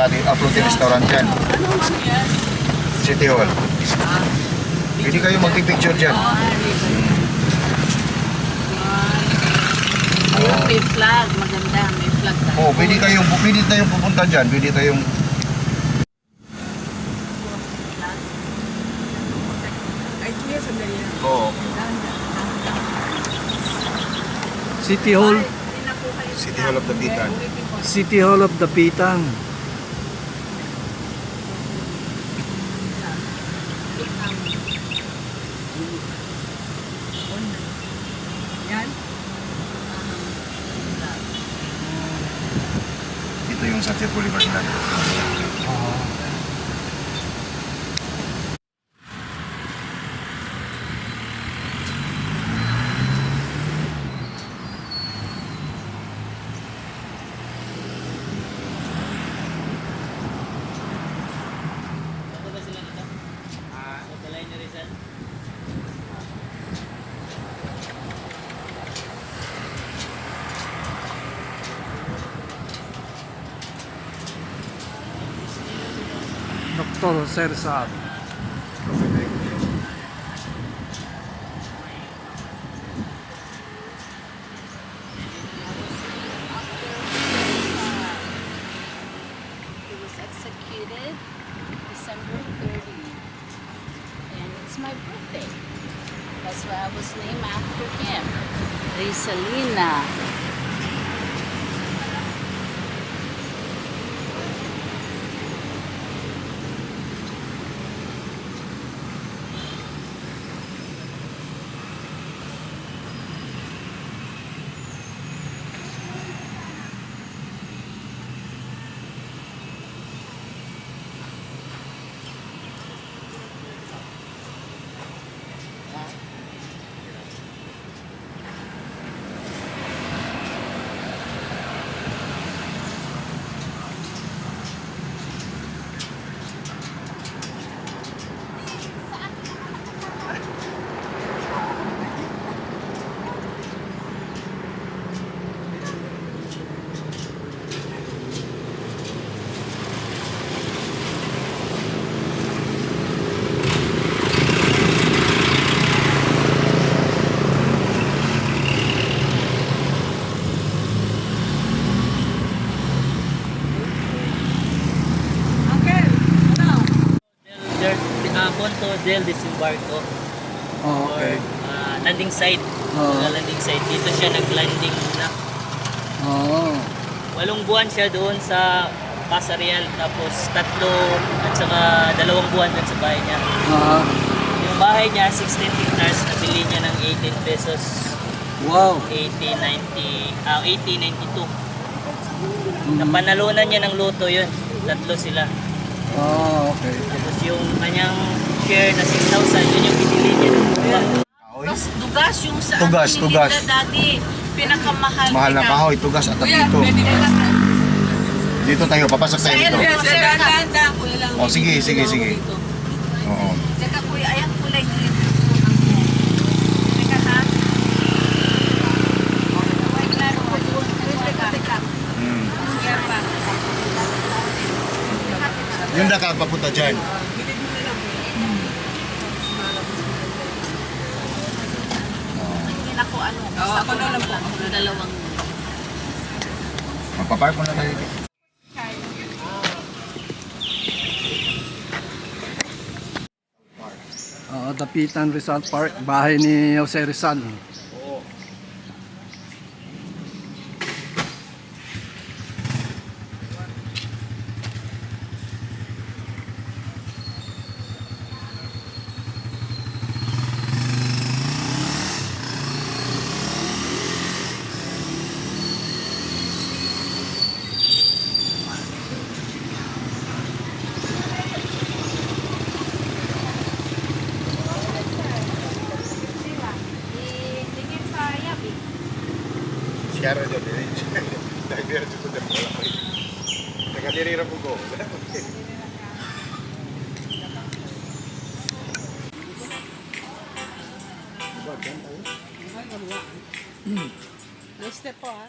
floating restaurant dyan. City Hall. Pwede kayo magpipicture dyan. Ayun, may flag. Maganda, may flag tayo. Oo, pwede tayong pupunta dyan. Pwede tayong... Oo. City Hall. City Hall of the Bitan. City Hall of the Pitang. Ito yung Sunset Boulevard na. Dr. Jose Rizal. He was executed December 30. And it's my birthday. That's why I was named after him. Rizalina. Ponto del Desembarco. Oh, okay. Or landing site. Oh. Landing site. Dito siya nag-landing na. Oh. 8 buwan siya doon sa Pasarial. Tapos 3 at saka 2 buwan doon sa bahay niya. Yung bahay niya, 16 hectares, nabili niya ng 18 pesos. Wow. 1892. Napanalunan niya ng loto yun. 3 sila. Oh, okay. Tapos yung kanyang share na 6,000, yun yung binili niya ng lupa. Dugas yung sa Tugas, ano tugas. nila dati. Pinakamahal. Mahal na kahoy, tugas at dito. Dito tayo, papasok tayo dito. Oh, sige. Oo. Teka kuya, ayan kulay green. Teka ha. Wait na rin. Teka. Yan pa. Yun na ka papunta dyan. Tingin ako ano. Ako na lang po. Dalawang. Magpapark mo na tayo dito. Dapitan Rizal Park, bahay ni Jose Rizal. Siara dyan. Diver dito dyan. Nakalirira po ko. Step po ha.